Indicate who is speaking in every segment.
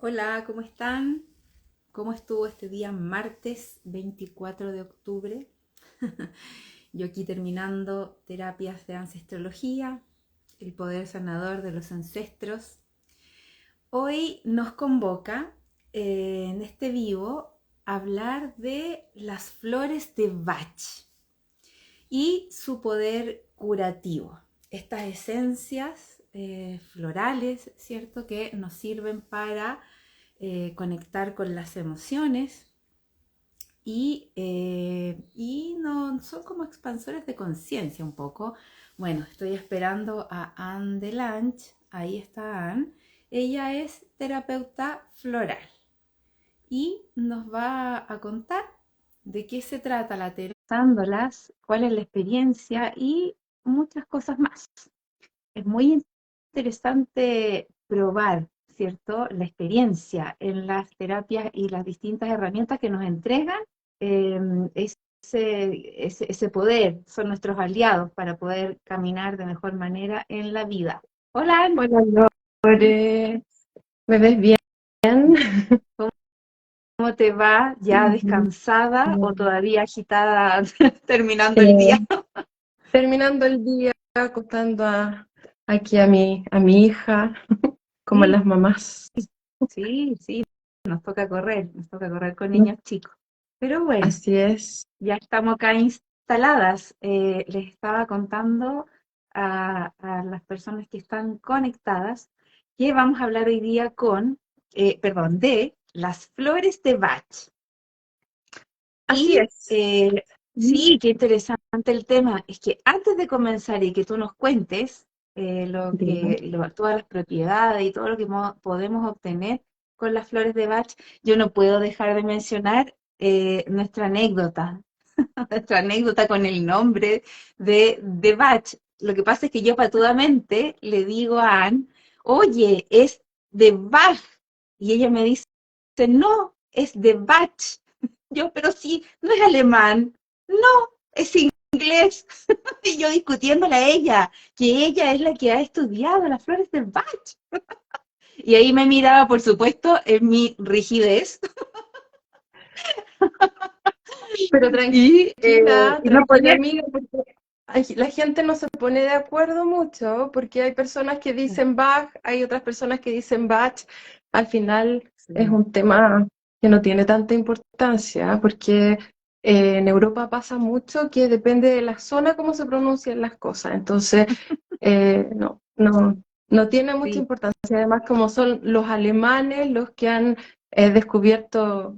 Speaker 1: Hola, ¿cómo están? ¿Cómo estuvo este día martes 24 de octubre? Yo aquí terminando terapias de ancestrología, el poder sanador de los ancestros. Hoy nos convoca en este vivo a hablar de las flores de Bach y su poder curativo. Estas esencias florales, ¿cierto? Que nos sirven para conectar con las emociones y no, son como expansores de conciencia un poco. Bueno, estoy esperando a Anne Delange, ahí está Anne. Ella es terapeuta floral y nos va a contar de qué se trata la terapia, usándolas, cuál es la experiencia y muchas cosas más. Es muy interesante probar, ¿cierto?, la experiencia en las terapias y las distintas herramientas que nos entregan. eh, ese poder son nuestros aliados para poder caminar de mejor manera en la vida. Hola, Ann.
Speaker 2: Hola Lore, ¿me ves bien?
Speaker 1: ¿Cómo te va? ¿Ya
Speaker 2: Ujú.
Speaker 1: descansada o todavía agitada terminando el
Speaker 2: Eh,
Speaker 1: día?
Speaker 2: terminando el día, acostando aquí a mi hija, como
Speaker 1: Sí,
Speaker 2: las mamás.
Speaker 1: sí, sí, nos toca correr con niños chicos. Pero bueno.
Speaker 2: Así es.
Speaker 1: Ya estamos acá instaladas. Les estaba contando a las personas que están conectadas que vamos a hablar hoy día de las flores de Bach.
Speaker 2: Así
Speaker 1: Y
Speaker 2: es. Ujú.
Speaker 1: sí, qué interesante el tema. Es que antes de comenzar y que tú nos cuentes
Speaker 2: Dime.
Speaker 1: todas las propiedades y todo lo que podemos obtener con las flores de Bach, yo no puedo dejar de mencionar nuestra anécdota con el nombre de Bach. Lo que pasa es que yo patudamente le digo a Anne, oye, es de Bach. Y ella me dice, no, es de Bach. Yo, pero sí, no es alemán. No, es inglés. Y yo discutiéndole a ella, que ella es la que ha estudiado las flores de Bach. Y ahí me miraba, por supuesto, en mi rigidez.
Speaker 2: Pero
Speaker 1: Y no
Speaker 2: tranquila
Speaker 1: podía.
Speaker 2: amiga, porque la gente no se pone de acuerdo mucho, porque hay personas que dicen Bach, hay otras personas que dicen Bach. Al final es
Speaker 1: Sí.
Speaker 2: un tema que no tiene tanta importancia, porque en Europa pasa mucho que depende de la zona cómo se pronuncian las cosas. Entonces, no tiene mucha
Speaker 1: Sí.
Speaker 2: importancia. Además, como son los alemanes los que han descubierto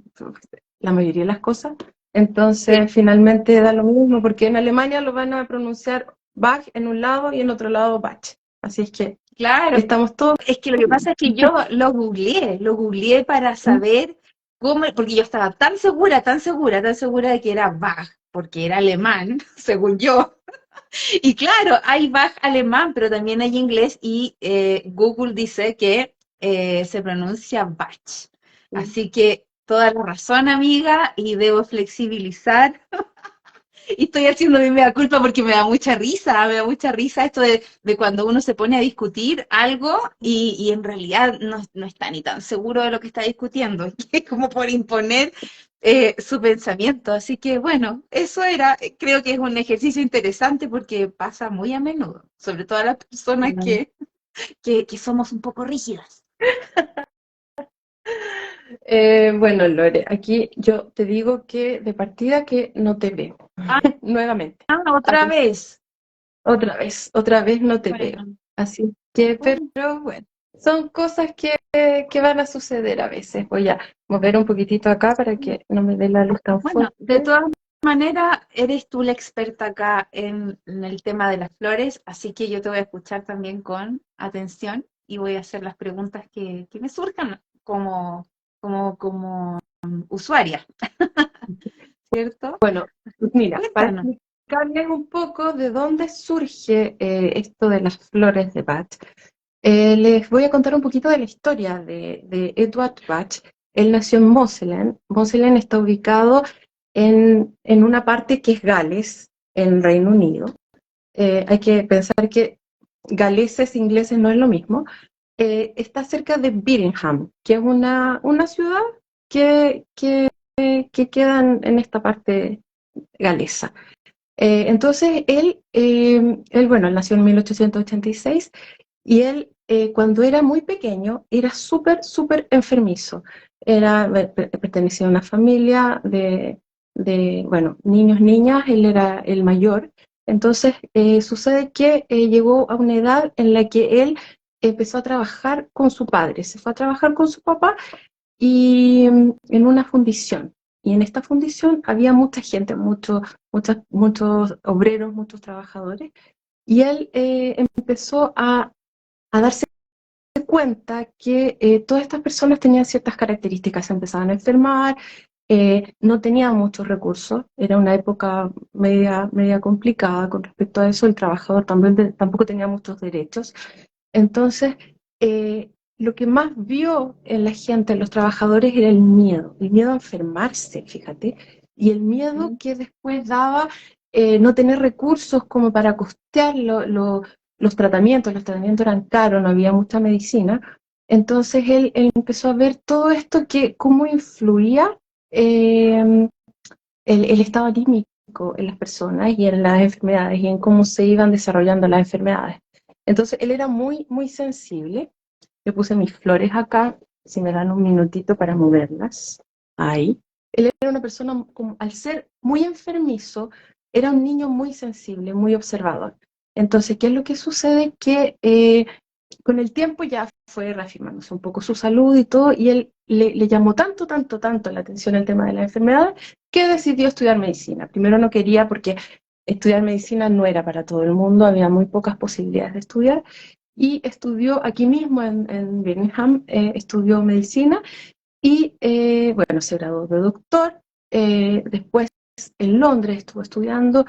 Speaker 2: la mayoría de las cosas,
Speaker 1: Sí.
Speaker 2: entonces finalmente da lo mismo, porque en Alemania lo van a pronunciar Bach en un lado y en otro lado Bach. Así es que
Speaker 1: Claro,
Speaker 2: estamos todos.
Speaker 1: es que lo que pasa es que yo lo googleé para saber cómo, porque yo estaba tan segura de que era Bach, porque era alemán, según yo. Y claro, hay Bach alemán, pero también hay inglés y Google dice que se pronuncia Bach. Así que toda la razón, amiga, y debo flexibilizar. Y estoy haciendo mi mea culpa porque me da mucha risa esto de cuando uno se pone a discutir algo y en realidad no está ni tan seguro de lo que está discutiendo, que es como por imponer su pensamiento. Así que bueno, eso era, creo que es un ejercicio interesante porque pasa muy a menudo, sobre todo a las personas que somos un poco rígidas.
Speaker 2: Bueno, Lore, aquí yo te digo que de partida que no te veo
Speaker 1: Ah,
Speaker 2: nuevamente.
Speaker 1: otra
Speaker 2: Así es que
Speaker 1: vez.
Speaker 2: otra vez no te veo.
Speaker 1: Bueno,
Speaker 2: Así que,
Speaker 1: oh,
Speaker 2: pero bueno, son cosas que van a suceder a veces. Voy a mover un poquitito acá para
Speaker 1: sí.
Speaker 2: que no me dé la luz tan
Speaker 1: Bueno, de
Speaker 2: fuerte.
Speaker 1: todas maneras, eres tú la experta acá en el tema de las flores, así que yo te voy a escuchar también con atención y voy a hacer las preguntas que me surjan como usuaria, ¿cierto?
Speaker 2: Bueno, mira, para
Speaker 1: Cuéntanos.
Speaker 2: explicarles un poco de dónde surge esto de las flores de Bach, les voy a contar un poquito de la historia de Edward Bach. Él nació en Moselen. Moselen está ubicado en una parte que es Gales, en Reino Unido. Hay que pensar que galeses e ingleses no es lo mismo. está cerca de Birmingham, que es una ciudad que queda en esta parte galesa. Entonces, bueno, él nació en 1886 y él, cuando era muy pequeño, era súper, súper enfermizo. Pertenecía a una familia bueno, niños, niñas, él era el mayor. Entonces, sucede que llegó a una edad en la que él empezó a trabajar con su padre, se fue a trabajar con su papá y en una fundición. Y en esta fundición había mucha gente, muchos obreros, muchos trabajadores, y él empezó a darse cuenta que todas estas personas tenían ciertas características, se empezaban a enfermar, no tenían muchos recursos, era una época media complicada con respecto a eso, el trabajador tampoco tenía muchos derechos. Entonces, lo que más vio en la gente, en los trabajadores, era el miedo a enfermarse, fíjate, y el miedo que después daba no tener recursos como para costear los tratamientos eran caros, no había mucha medicina. Entonces él empezó a ver todo esto, cómo influía el estado anímico en las personas y en las enfermedades y en cómo se iban desarrollando las enfermedades. Entonces él era muy, muy sensible. Yo puse mis flores acá, si me dan un minutito para moverlas. Ahí. Él era una persona, como, al ser muy enfermizo, era un niño muy sensible, muy observador. Entonces, ¿qué es lo que sucede? Que con el tiempo ya fue reafirmándose un poco su salud y todo, y él le llamó tanto, tanto, tanto la atención el tema de la enfermedad, que decidió estudiar medicina. Primero no quería porque estudiar medicina no era para todo el mundo, había muy pocas posibilidades de estudiar, y estudió aquí mismo en Birmingham, estudió medicina, y bueno, se graduó de doctor, después en Londres estuvo estudiando,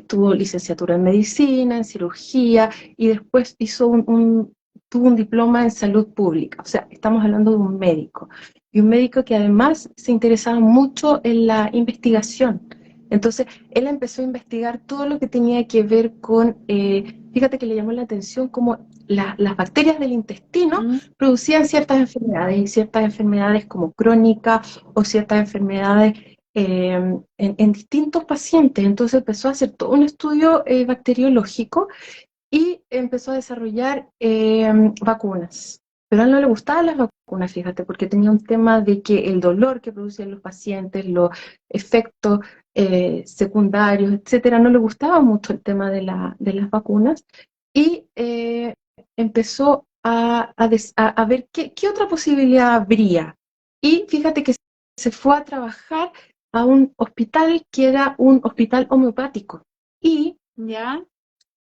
Speaker 2: tuvo licenciatura en medicina, en cirugía, y después tuvo un diploma en salud pública. O sea, estamos hablando de un médico, y un médico que además se interesaba mucho en la investigación. Entonces, él empezó a investigar todo lo que tenía que ver con, fíjate que le llamó la atención como las bacterias del intestino producían ciertas enfermedades, y ciertas enfermedades como crónicas o ciertas enfermedades en distintos pacientes. Entonces empezó a hacer todo un estudio bacteriológico y empezó a desarrollar vacunas. Pero a él no le gustaban las vacunas, fíjate, porque tenía un tema de que el dolor que producían los pacientes, los efectos secundarios, etcétera, no le gustaba mucho el tema de las vacunas. Y empezó a ver qué otra posibilidad habría. Y fíjate que se fue a trabajar a un hospital que era un hospital homeopático. Y
Speaker 1: ¿Ya?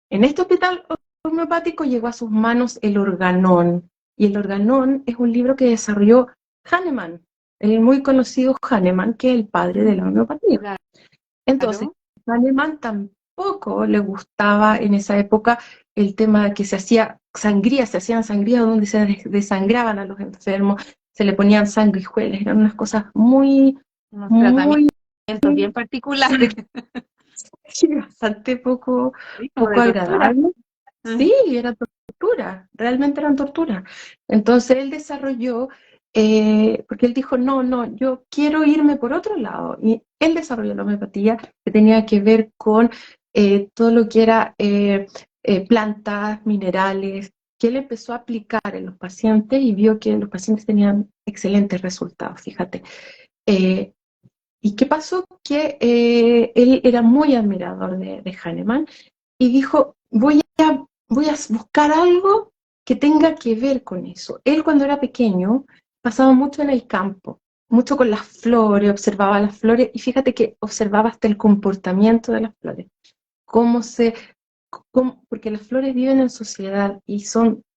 Speaker 2: en este hospital homeopático llegó a sus manos el Organón. Y el Organón es un libro que desarrolló Hahnemann, el muy conocido Hahnemann, que es el padre de la homeopatía. Entonces,
Speaker 1: Claro.
Speaker 2: Hahnemann tampoco le gustaba en esa época el tema de que se hacían sangrías donde se desangraban a los enfermos, se le ponían sanguijuelas, eran unas cosas muy,
Speaker 1: Unos
Speaker 2: muy,
Speaker 1: tratamientos bien particulares.
Speaker 2: bastante poco,
Speaker 1: Sí, como
Speaker 2: poco
Speaker 1: de tortura.
Speaker 2: agradables.
Speaker 1: Ah,
Speaker 2: Sí, era tortura, realmente eran tortura. Entonces él desarrolló, porque él dijo, no, no, yo quiero irme por otro lado. Y él desarrolló la homeopatía que tenía que ver con todo lo que era plantas, minerales, que él empezó a aplicar en los pacientes y vio que los pacientes tenían excelentes resultados, fíjate. Eh, ¿Y qué pasó? Que él era muy admirador de Hahnemann y dijo, voy a buscar algo que tenga que ver con eso. Él cuando era pequeño pasaba mucho en el campo, mucho con las flores, observaba las flores y fíjate que observaba hasta el comportamiento de las flores, cómo se, porque las flores viven en sociedad y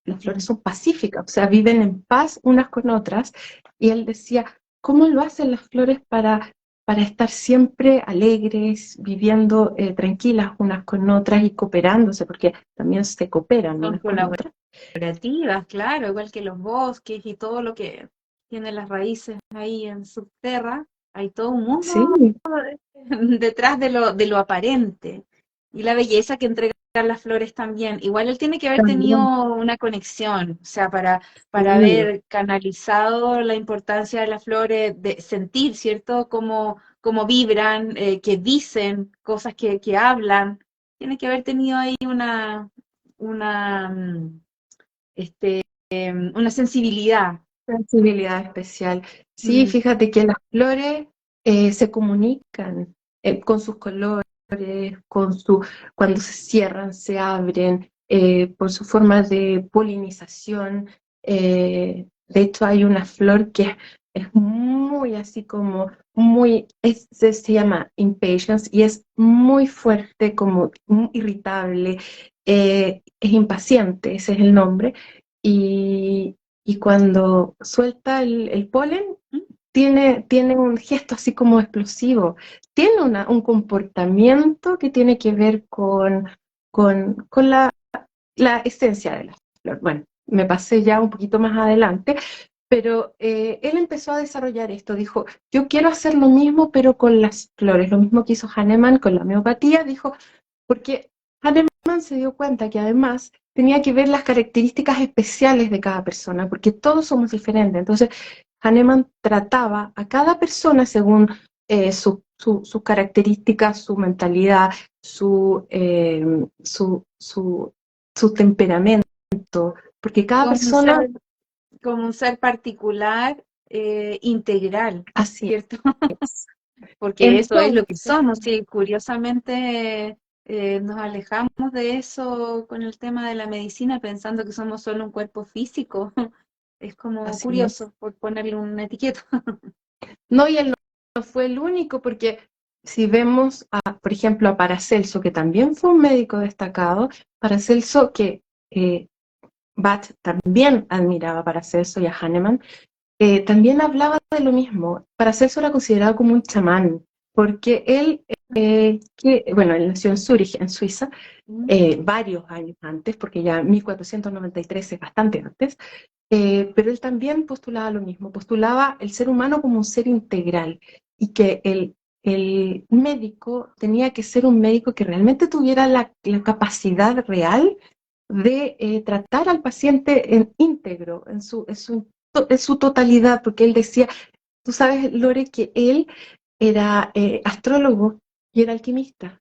Speaker 2: las flores son pacíficas, o sea, viven en paz unas con otras y él decía, ¿cómo lo hacen las flores para estar siempre alegres, viviendo tranquilas unas con otras y cooperándose, porque también se cooperan
Speaker 1: son
Speaker 2: unas con otras?
Speaker 1: colaborativas, claro, igual que los bosques y todo lo que tiene las raíces ahí en subterra. Hay todo un mundo
Speaker 2: Sí,
Speaker 1: detrás de lo aparente y la belleza que entrega las flores también. Igual él tiene que haber tenido
Speaker 2: También,
Speaker 1: una conexión, o sea, para
Speaker 2: sí,
Speaker 1: haber canalizado la importancia de las flores, de sentir, ¿cierto? Cómo vibran, que dicen, cosas que hablan. Tiene que haber tenido ahí una, mm, una sensibilidad.
Speaker 2: sensibilidad especial. Sí,
Speaker 1: Mm,
Speaker 2: fíjate que las flores se comunican con sus colores, con su, cuando se cierran, se abren, por su forma de polinización. De hecho, hay una flor que es muy así como, muy, se llama impatience y es muy fuerte, como muy irritable, es impaciente, ese es el nombre. Y, y cuando suelta el polen,
Speaker 1: mm.
Speaker 2: tiene un gesto así como explosivo, tiene un comportamiento que tiene que ver con la esencia de la flor. Bueno, me pasé ya un poquito más adelante, pero él empezó a desarrollar esto, dijo, yo quiero hacer lo mismo, pero con las flores, lo mismo que hizo Hahnemann con la homeopatía, dijo, porque Hahnemann se dio cuenta que además tenía que ver las características especiales de cada persona, porque todos somos diferentes. Entonces, Hahnemann trataba a cada persona según sus características, su mentalidad, su, eh, su, su, su temperamento, porque cada
Speaker 1: Como un
Speaker 2: persona,
Speaker 1: ser, como un ser particular, integral,
Speaker 2: así
Speaker 1: ¿cierto?
Speaker 2: es.
Speaker 1: Porque eso es lo que
Speaker 2: Entonces,
Speaker 1: somos. Sí, curiosamente nos alejamos de eso con el tema de la medicina pensando que somos solo un cuerpo físico. Es como
Speaker 2: así es.
Speaker 1: curioso por ponerle una etiqueta.
Speaker 2: No, y él no fue el único, porque si vemos, por ejemplo, a Paracelso, que también fue un médico destacado, Paracelso, que Bach también admiraba a Paracelso y a Hahnemann, también hablaba de lo mismo. Paracelso era considerado como un chamán, porque él, bueno, él nació en Zúrich, en Suiza,
Speaker 1: Mm.
Speaker 2: varios años antes, porque ya 1493 es bastante antes, pero él también postulaba lo mismo, postulaba el ser humano como un ser integral y que el médico tenía que ser un médico que realmente tuviera la capacidad real de tratar al paciente en íntegro, en su totalidad, porque él decía, tú sabes, Lore, que él era astrólogo y era alquimista,
Speaker 1: Ah,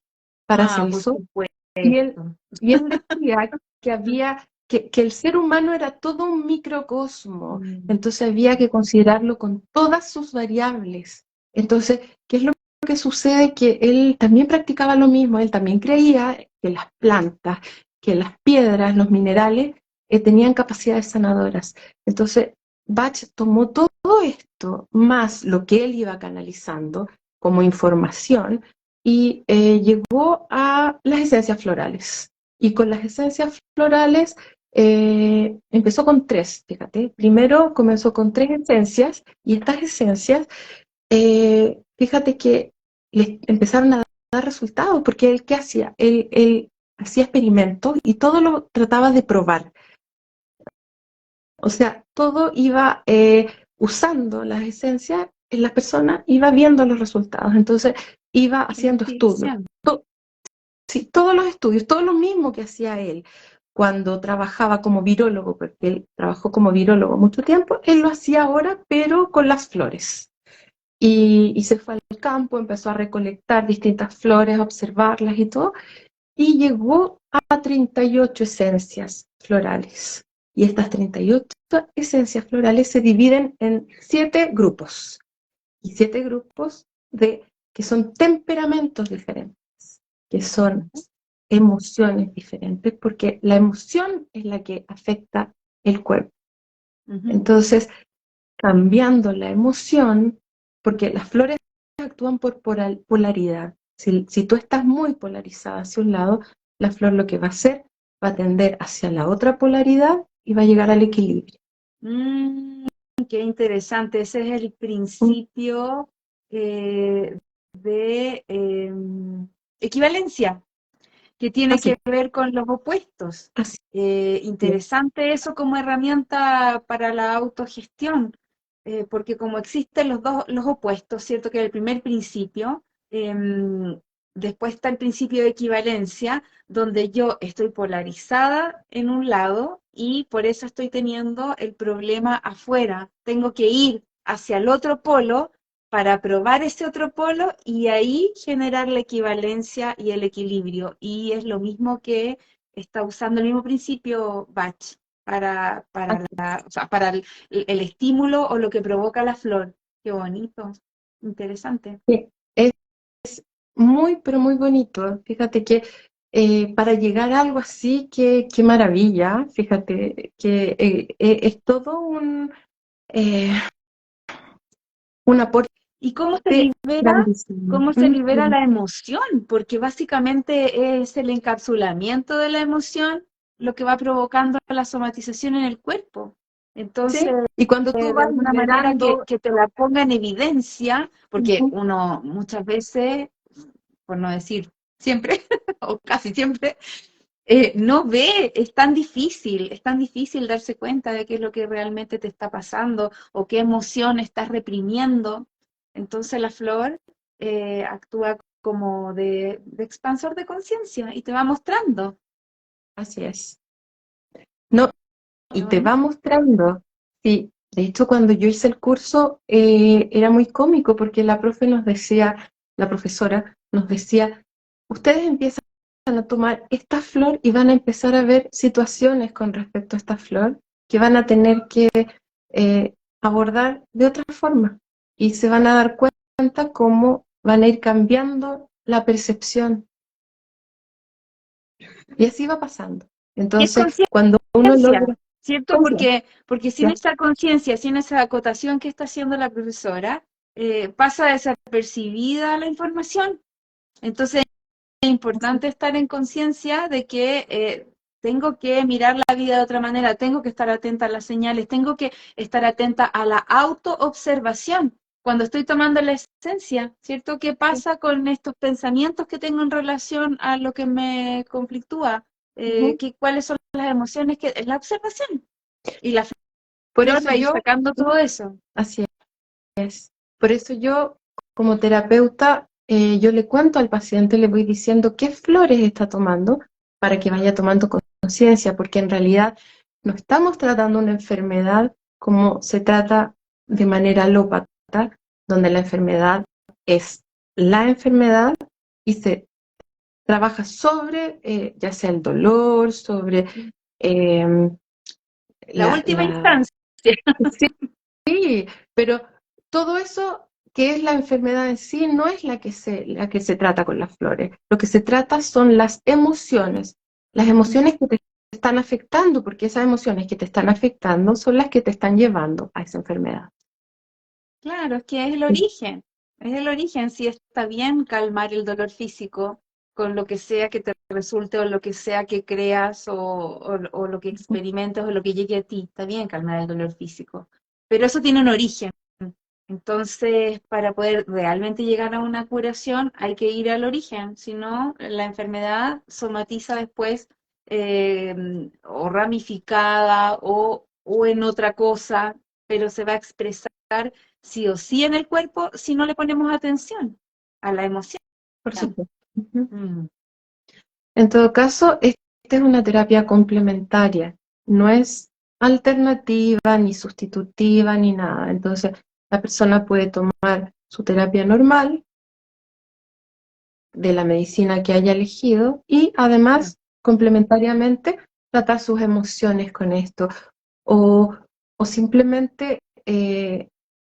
Speaker 1: por
Speaker 2: Paracelso,
Speaker 1: supuesto.
Speaker 2: y él decía que que el ser humano era todo un microcosmo,
Speaker 1: Mm.
Speaker 2: entonces había que considerarlo con todas sus variables. Entonces, ¿qué es lo que sucede? Que él también practicaba lo mismo, él también creía que las plantas, que las piedras, los minerales, tenían capacidades sanadoras. Entonces, Bach tomó todo esto, más lo que él iba canalizando como información, y llegó a las esencias florales. Y con las esencias florales empezó con tres, fíjate. Primero comenzó con tres esencias y estas esencias, fíjate que le empezaron a dar resultados, porque él, ¿qué hacía? Él hacía experimentos y todo lo trataba de probar. O sea, todo iba usando las esencias, las personas iba viendo los resultados. Entonces, iba haciendo estudios.
Speaker 1: Investigación.
Speaker 2: Sí, todos los estudios, todo lo mismo que hacía él cuando trabajaba como virólogo, porque él trabajó como virólogo mucho tiempo, él lo hacía ahora, pero con las flores. Y se fue al campo, empezó a recolectar distintas flores, a observarlas y todo, y llegó a 38 esencias florales. Y estas 38 esencias florales se dividen en 7 grupos, y 7 grupos que son temperamentos diferentes, que son emociones diferentes, porque la emoción es la que afecta el cuerpo.
Speaker 1: Ujú.
Speaker 2: Entonces, cambiando la emoción, porque las flores actúan por polaridad. Si tú estás muy polarizada hacia un lado, la flor lo que va a hacer va a tender hacia la otra polaridad y va a llegar al equilibrio.
Speaker 1: Mm, qué interesante. Ese es el
Speaker 2: Mm,
Speaker 1: principio de equivalencia, que tiene
Speaker 2: Así,
Speaker 1: que ver con los opuestos.
Speaker 2: así.
Speaker 1: Interesante eso como herramienta para la autogestión, porque como existen los opuestos, ¿cierto? Que el primer principio, después está el principio de equivalencia, donde yo estoy polarizada en un lado y por eso estoy teniendo el problema afuera. Tengo que ir hacia el otro polo para probar ese otro polo y ahí generar la equivalencia y el equilibrio. Y es lo mismo que está usando el mismo principio Bach o sea, para el estímulo o lo que provoca la flor. Qué bonito, interesante.
Speaker 2: Sí, es muy, pero muy bonito. Fíjate que para llegar a algo así, qué maravilla. Fíjate que es todo eh, un aporte
Speaker 1: ¿Y cómo se libera?
Speaker 2: grandísimo.
Speaker 1: ¿Cómo se libera la emoción? Porque básicamente es el encapsulamiento de la emoción lo que va provocando la somatización en el cuerpo. Entonces,
Speaker 2: Sí, y cuando tú
Speaker 1: de
Speaker 2: vas
Speaker 1: alguna manera
Speaker 2: liberando,
Speaker 1: que te la ponga en evidencia, porque
Speaker 2: ujú,
Speaker 1: uno muchas veces, por no decir siempre, o casi siempre, no ve, es tan difícil darse cuenta de qué es lo que realmente te está pasando o qué emoción estás reprimiendo. Entonces la flor actúa como de expansor de conciencia y te va mostrando.
Speaker 2: así es. No,
Speaker 1: Qué
Speaker 2: y te va
Speaker 1: bonito.
Speaker 2: mostrando. Sí, de hecho, cuando yo hice el curso era muy cómico porque la profe nos decía, la profesora nos decía, ustedes empiezan a tomar esta flor y van a empezar a ver situaciones con respecto a esta flor que van a tener que abordar de otra forma y se van a dar cuenta cómo van a ir cambiando la percepción. Y así va pasando.
Speaker 1: Y es
Speaker 2: Entonces, cuando uno
Speaker 1: conciencia,
Speaker 2: logra
Speaker 1: ¿cierto?
Speaker 2: conciencia,
Speaker 1: Porque sin esa conciencia, sin esa acotación que está haciendo la profesora, pasa desapercibida la información. Entonces es importante estar en conciencia de que tengo que mirar la vida de otra manera, tengo que estar atenta a las señales, tengo que estar atenta a la autoobservación. Cuando estoy tomando la esencia, ¿cierto? ¿Qué pasa con estos pensamientos que tengo en relación a lo que me conflictúa?
Speaker 2: ujú.
Speaker 1: ¿Cuáles son las emociones que es la observación? Y la
Speaker 2: Por
Speaker 1: flor
Speaker 2: eso
Speaker 1: va a ir
Speaker 2: yo,
Speaker 1: sacando todo eso.
Speaker 2: así es, por eso yo como terapeuta, yo le cuento al paciente, le voy diciendo qué flores está tomando para que vaya tomando conciencia, porque en realidad no estamos tratando una enfermedad como se trata de manera alópata, donde la enfermedad es la enfermedad y se trabaja sobre, ya sea el dolor, sobre eh,
Speaker 1: La
Speaker 2: la,
Speaker 1: última
Speaker 2: la
Speaker 1: instancia.
Speaker 2: Sí, pero todo eso que es la enfermedad en sí no es la que se trata con las flores. Lo que se trata son las emociones que te están afectando, porque esas emociones que te están afectando son las que te están llevando a esa enfermedad.
Speaker 1: Claro, es que es el origen. Es el origen. Si está bien calmar el dolor físico con lo que sea que te resulte o lo que sea que creas o lo que experimentes o lo que llegue a ti. Está bien calmar el dolor físico. Pero eso tiene un origen. Entonces, para poder realmente llegar a una curación, hay que ir al origen. Si no, la enfermedad somatiza después o ramificada o en otra cosa, pero se va a expresar sí o sí en el cuerpo si no le ponemos atención a la emoción.
Speaker 2: Por supuesto. Ujú.
Speaker 1: Mm.
Speaker 2: En todo caso, esta es una terapia complementaria, no es alternativa, ni sustitutiva, ni nada. Entonces, la persona puede tomar su terapia normal de la medicina que haya elegido y
Speaker 1: Claro.
Speaker 2: además, complementariamente, tratar sus emociones con esto. O, o simplemente,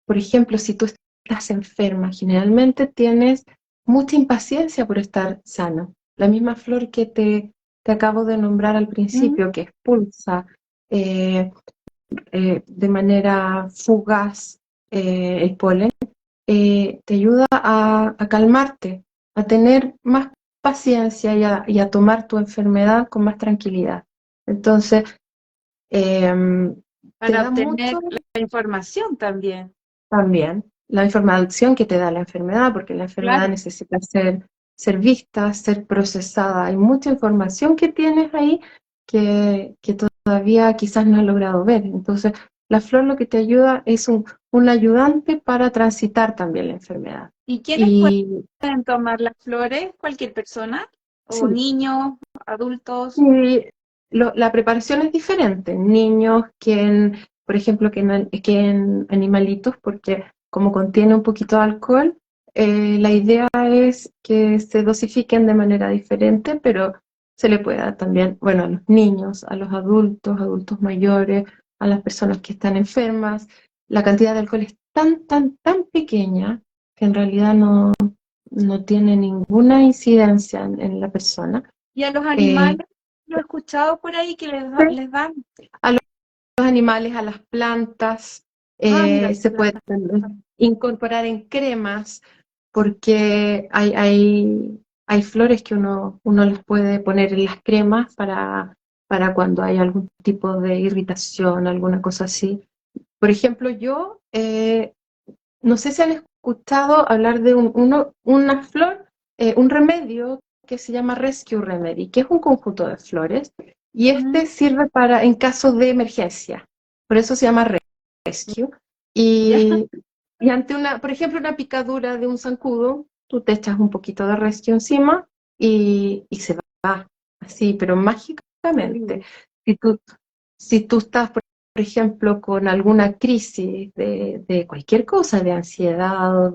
Speaker 2: por ejemplo, si tú estás enferma, generalmente tienes mucha impaciencia por estar sano. La misma flor que te acabo de nombrar al
Speaker 1: Mm.
Speaker 2: principio, que expulsa eh, de manera fugaz el polen, te ayuda a calmarte, a tener más paciencia y a tomar tu enfermedad con más tranquilidad. Entonces, em, te
Speaker 1: Para
Speaker 2: da
Speaker 1: obtener
Speaker 2: mucho
Speaker 1: la información también.
Speaker 2: también la información que te da la enfermedad, porque la enfermedad
Speaker 1: Claro.
Speaker 2: necesita ser vista, ser procesada. Hay mucha información que tienes ahí que todavía quizás no has logrado ver. Entonces, La flor lo que te ayuda es un ayudante para transitar también la enfermedad.
Speaker 1: ¿Y quiénes
Speaker 2: Y
Speaker 1: pueden tomar las flores? ¿Cualquier persona? ¿O
Speaker 2: sí,
Speaker 1: niños, adultos?
Speaker 2: y la preparación es diferente. Niños por ejemplo, que en animalitos, porque como contiene un poquito de alcohol, la idea es que se dosifiquen de manera diferente, pero se le puede dar también, bueno, a los niños, a los adultos, adultos mayores, a las personas que están enfermas. La cantidad de alcohol es tan, tan, tan pequeña que en realidad no tiene ninguna incidencia en la persona.
Speaker 1: ¿Y a los
Speaker 2: Eh,
Speaker 1: animales? Lo he escuchado por ahí que les dan.
Speaker 2: a los animales, a las plantas,
Speaker 1: Ah, mira,
Speaker 2: se puede también incorporar en cremas, porque hay flores que uno les puede poner en las cremas para cuando hay algún tipo de irritación, alguna cosa así. Por ejemplo, yo no sé si han escuchado hablar de una flor, un remedio que se llama Rescue Remedy, que es un conjunto de flores, y este
Speaker 1: mm,
Speaker 2: sirve en caso de emergencia. Por eso se llama Rescue.
Speaker 1: ya.
Speaker 2: Y, y ante por ejemplo, una picadura de un zancudo, tú te echas un poquito de Rescue encima y se va, así, pero mágicamente. Si tú, si tú estás, por ejemplo, con alguna crisis de cualquier cosa, de ansiedad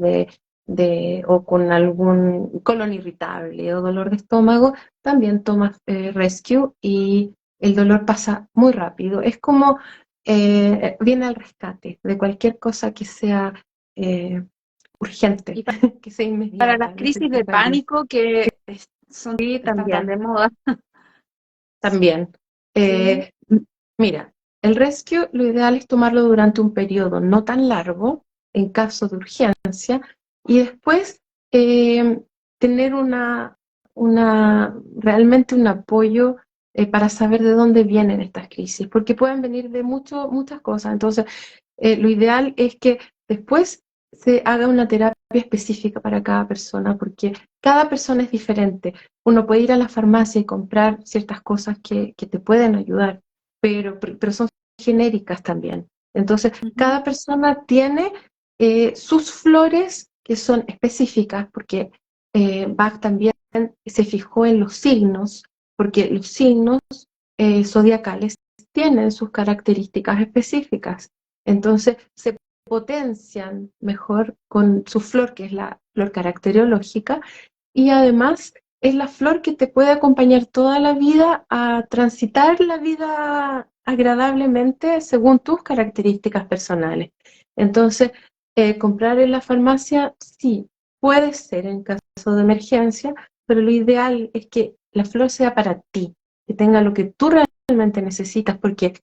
Speaker 2: o con algún colon irritable o dolor de estómago, también tomas Rescue y el dolor pasa muy rápido. Es como viene al rescate de cualquier cosa que sea eh, urgente,
Speaker 1: Y
Speaker 2: que sea
Speaker 1: para las
Speaker 2: inmediata,
Speaker 1: crisis de
Speaker 2: necesita ayuda.
Speaker 1: pánico que
Speaker 2: Sí,
Speaker 1: están tan
Speaker 2: también.
Speaker 1: de moda.
Speaker 2: También.
Speaker 1: Sí.
Speaker 2: Mira, el rescue lo ideal es tomarlo durante un periodo no tan largo, en caso de urgencia, y después eh, tener realmente un apoyo para saber de dónde vienen estas crisis, porque pueden venir de muchas cosas. Entonces, lo ideal es que después se haga una terapia específica para cada persona, porque cada persona es diferente. Uno puede ir a la farmacia y comprar ciertas cosas que te pueden ayudar, pero son genéricas también. Entonces,
Speaker 1: Ujú.
Speaker 2: cada persona tiene sus flores que son específicas, porque Bach también se fijó en los signos, porque los signos zodiacales tienen sus características específicas. Entonces, se potencian mejor con su flor, que es la flor caracterológica, y además es la flor que te puede acompañar toda la vida a transitar la vida agradablemente según tus características personales. Entonces, comprar en la farmacia sí puede ser en caso de emergencia, pero lo ideal es que la flor sea para ti, que tenga lo que tú realmente necesitas, porque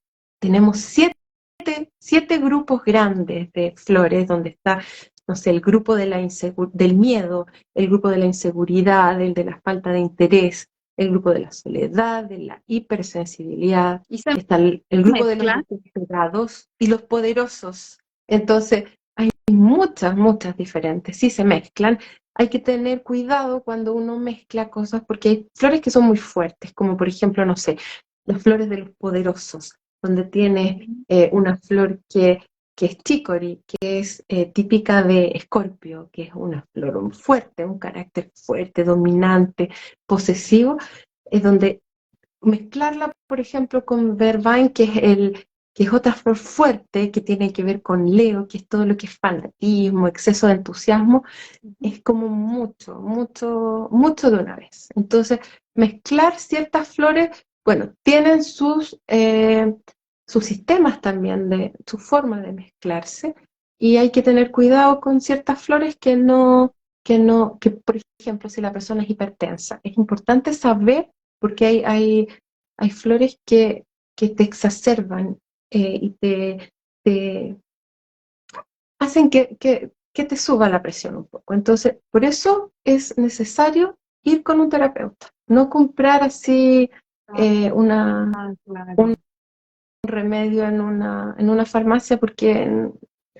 Speaker 2: tenemos siete grupos grandes de flores donde está, no sé, el grupo del miedo, el grupo de la inseguridad, el de la falta de interés, el grupo de la soledad, de la hipersensibilidad,
Speaker 1: Y se
Speaker 2: está el grupo de los
Speaker 1: mezclan.
Speaker 2: desesperados y los poderosos. Entonces, hay muchas diferentes, sí se mezclan. Hay que tener cuidado cuando uno mezcla cosas porque hay flores que son muy fuertes, como por ejemplo, no sé, las flores de los poderosos, donde tiene una flor que es chicory, que es típica de Escorpio, que es una flor fuerte, un carácter fuerte, dominante, posesivo, es donde mezclarla, por ejemplo, con Vervain, que es otra flor fuerte, que tiene que ver con Leo, que es todo lo que es fanatismo, exceso de entusiasmo, es como mucho de una vez. Entonces, mezclar ciertas flores, bueno, tienen sus sistemas también, su forma de mezclarse, y hay que tener cuidado con ciertas flores que por ejemplo, si la persona es hipertensa, es importante saber porque hay flores que te exacerban y te hacen que te suba la presión un poco. Entonces, por eso es necesario ir con un terapeuta, no comprar así
Speaker 1: Ah, claro.
Speaker 2: un remedio en una farmacia, porque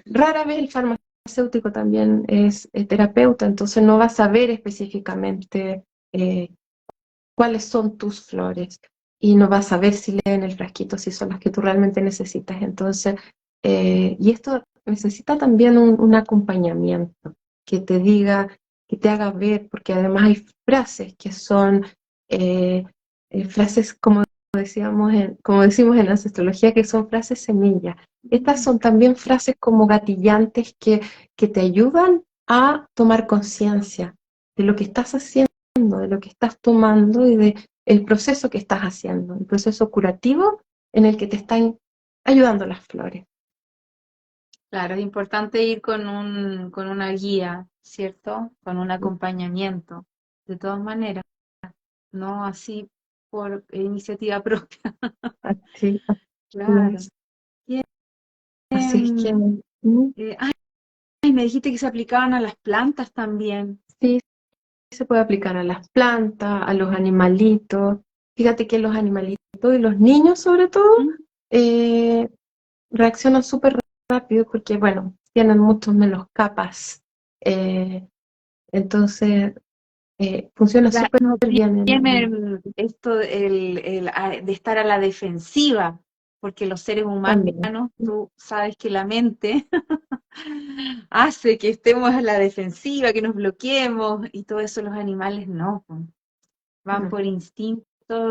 Speaker 2: rara vez el farmacéutico también es terapeuta, entonces no va a saber específicamente eh, cuáles son tus flores y no vas a ver si leen el frasquito, si son las que tú realmente necesitas. Entonces, Y esto necesita también un acompañamiento que te diga, que te haga ver, porque además hay frases que son eh, frases, como decimos en la astrología, que son frases semillas. Estas son también frases como gatillantes que te ayudan a tomar conciencia de lo que estás haciendo, de lo que estás tomando y de el proceso que estás haciendo, el proceso curativo en el que te están ayudando las flores.
Speaker 1: Claro, es importante ir con una guía, ¿cierto? Con un acompañamiento, de todas maneras, no así por iniciativa propia.
Speaker 2: Así, así
Speaker 1: Claro.
Speaker 2: es.
Speaker 1: Bien.
Speaker 2: Así es que
Speaker 1: Me dijiste que se aplicaban a las plantas también.
Speaker 2: sí, se puede aplicar a las plantas, a los animalitos. Fíjate que los animalitos y los niños sobre todo
Speaker 1: ¿Mm?
Speaker 2: eh, reaccionan súper rápido porque, bueno, tienen muchos menos capas. Eh, entonces, funciona
Speaker 1: Ya
Speaker 2: súper
Speaker 1: no
Speaker 2: bien
Speaker 1: tienen esto de estar a la defensiva, porque los seres
Speaker 2: también.
Speaker 1: humanos, tú sabes que la mente hace que estemos a la defensiva, que nos bloqueemos, y todo eso los animales no, po. Van
Speaker 2: Mm,
Speaker 1: por instinto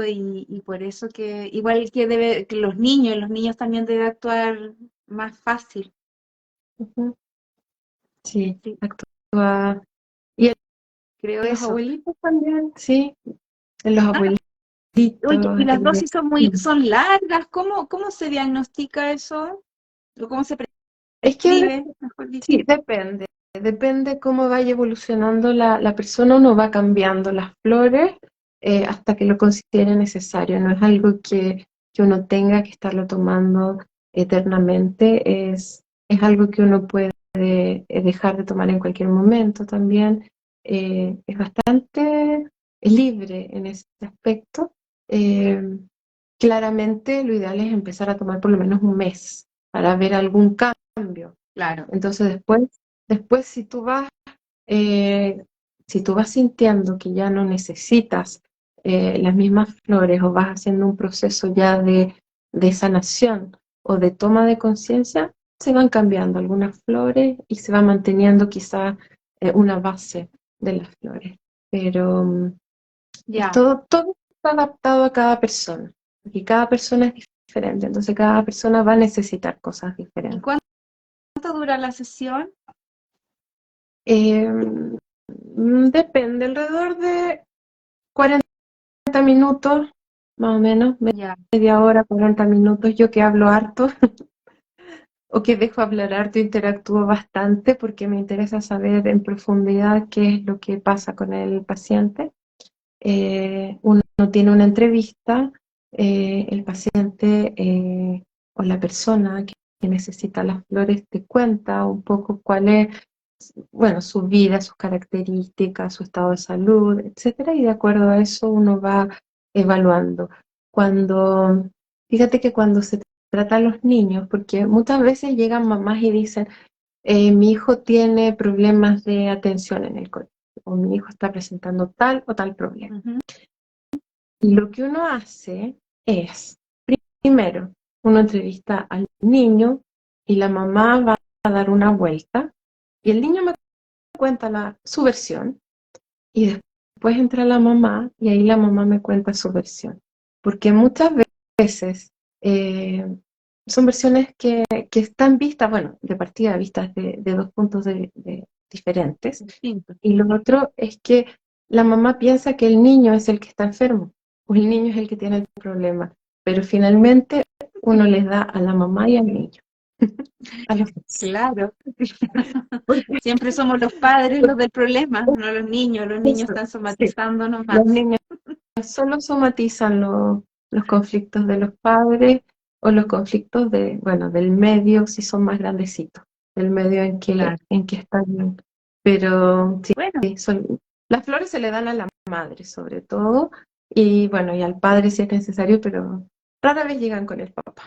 Speaker 1: y por eso que, igual que los niños también deben actuar más fácil.
Speaker 2: ujú. Sí,
Speaker 1: Sí,
Speaker 2: actúa. Y
Speaker 1: creo
Speaker 2: los
Speaker 1: eso.
Speaker 2: abuelitos también, sí, los
Speaker 1: Ah,
Speaker 2: abuelitos.
Speaker 1: oye, y las
Speaker 2: eh,
Speaker 1: dosis son largas, ¿cómo se diagnostica eso? ¿O cómo se
Speaker 2: es que
Speaker 1: prescribe, mejor dicho?
Speaker 2: sí, depende cómo vaya evolucionando la persona, uno va cambiando las flores hasta que lo considere necesario, no es algo que uno tenga que estarlo tomando eternamente, es algo que uno puede dejar de tomar en cualquier momento también, es bastante libre en ese aspecto. Eh, Claramente lo ideal es empezar a tomar por lo menos un mes para ver algún cambio.
Speaker 1: Claro,
Speaker 2: Entonces después eh, si tú vas sintiendo que ya no necesitas las mismas flores o vas haciendo un proceso ya de sanación o de toma de conciencia, se van cambiando algunas flores y se va manteniendo quizá una base de las flores. Pero es
Speaker 1: ya.
Speaker 2: todo está adaptado a cada persona, porque cada persona es diferente, entonces cada persona va a necesitar cosas
Speaker 1: ¿Y
Speaker 2: diferentes.
Speaker 1: cuánto dura la sesión?
Speaker 2: Eh, Depende, alrededor de 40 minutos, más o menos,
Speaker 1: Ya,
Speaker 2: media hora, 40 minutos, yo que hablo harto o que dejo hablar harto, interactúo bastante porque me interesa saber en profundidad qué es lo que pasa con el paciente. Uno tiene una entrevista, el paciente o la persona que necesita las flores te cuenta un poco cuál es, bueno, su vida, sus características, su estado de salud, etcétera, y de acuerdo a eso uno va evaluando. Cuando, fíjate que cuando se trata a los niños, porque muchas veces llegan mamás y dicen, mi hijo tiene problemas de atención en el colegio, o mi hijo está presentando tal o tal problema.
Speaker 1: ujú,
Speaker 2: Y lo que uno hace es, primero, uno entrevista al niño y la mamá va a dar una vuelta y el niño me cuenta su versión y después entra la mamá y ahí la mamá me cuenta su versión. Porque muchas veces eh, son versiones que están vistas, bueno, de partida vistas de dos puntos diferentes.
Speaker 1: distinto.
Speaker 2: Y lo otro es que la mamá piensa que el niño es el que está enfermo o el niño es el que tiene el problema, pero finalmente uno les da a la mamá y al niño, a los dos.
Speaker 1: Claro,
Speaker 2: Porque
Speaker 1: siempre somos los padres los del problema, no los niños
Speaker 2: eso,
Speaker 1: están
Speaker 2: sí,
Speaker 1: somatizando
Speaker 2: los
Speaker 1: nomás.
Speaker 2: niños solo somatizan los conflictos de los padres o los conflictos bueno, del medio si son más grandecitos, del medio
Speaker 1: Claro.
Speaker 2: en que están. Pero
Speaker 1: Bueno,
Speaker 2: sí, las flores se le dan a la madre sobre todo, y bueno, y al padre si es necesario, pero rara vez llegan con el papá,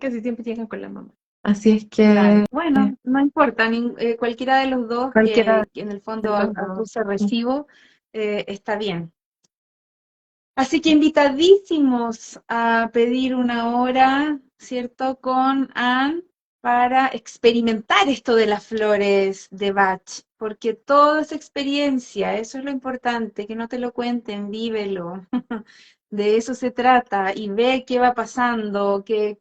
Speaker 2: casi siempre llegan con la mamá. Así es
Speaker 1: claro.
Speaker 2: que
Speaker 1: Bueno, no importa, cualquiera de los dos
Speaker 2: cualquiera
Speaker 1: que en el
Speaker 2: de
Speaker 1: fondo
Speaker 2: los dos.
Speaker 1: acuse recibo, está bien. Así que invitadísimos a pedir una hora, ¿cierto? Con Anne para experimentar esto de las flores de Bach, porque todo es experiencia, eso es lo importante, que no te lo cuenten, vívelo. De eso se trata y ve qué va pasando, qué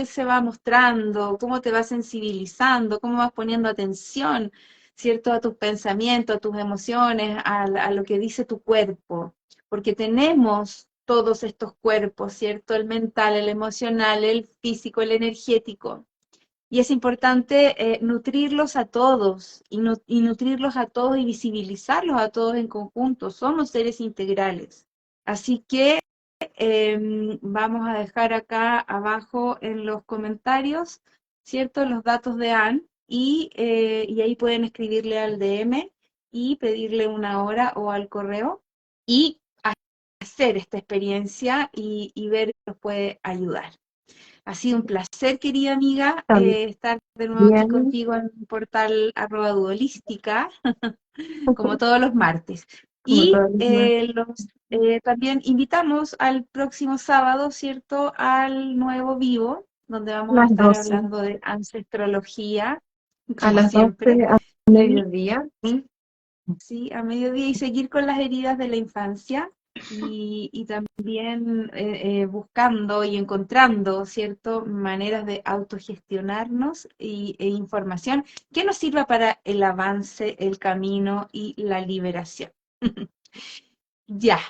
Speaker 1: se va mostrando, cómo te vas sensibilizando, cómo vas poniendo atención, ¿cierto? A tus pensamientos, a tus emociones, a lo que dice tu cuerpo, porque tenemos todos estos cuerpos, ¿cierto? El mental, el emocional, el físico, el energético. Y es importante nutrirlos a todos y nutrirlos a todos y visibilizarlos a todos en conjunto. Somos seres integrales. Así que vamos a dejar acá abajo en los comentarios, ¿cierto? Los datos de Anne y ahí pueden escribirle al DM y pedirle una hora o al correo y hacer esta experiencia y ver si nos puede ayudar. Ha sido un placer, querida amiga, estar de nuevo aquí
Speaker 2: También,
Speaker 1: contigo en el portal @duolística, como todos los martes.
Speaker 2: como
Speaker 1: Y
Speaker 2: todos los demás,
Speaker 1: también invitamos al próximo sábado, ¿cierto?, al nuevo vivo, donde vamos a
Speaker 2: las
Speaker 1: estar
Speaker 2: 12,
Speaker 1: hablando de ancestrología,
Speaker 2: a
Speaker 1: como
Speaker 2: las
Speaker 1: siempre,
Speaker 2: 12 a
Speaker 1: y
Speaker 2: mediodía.
Speaker 1: sí, a mediodía y seguir con las heridas de la infancia y también buscando y encontrando, ¿cierto?, maneras de autogestionarnos e información que nos sirva para el avance, el camino y la liberación. Ya,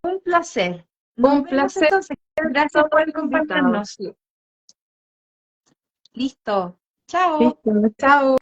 Speaker 1: un placer. Nos
Speaker 2: Un
Speaker 1: vemos
Speaker 2: placer,
Speaker 1: entonces. Gracias
Speaker 2: todos
Speaker 1: por
Speaker 2: invitados.
Speaker 1: acompañarnos. Listo. Chao.
Speaker 2: Listo, chao.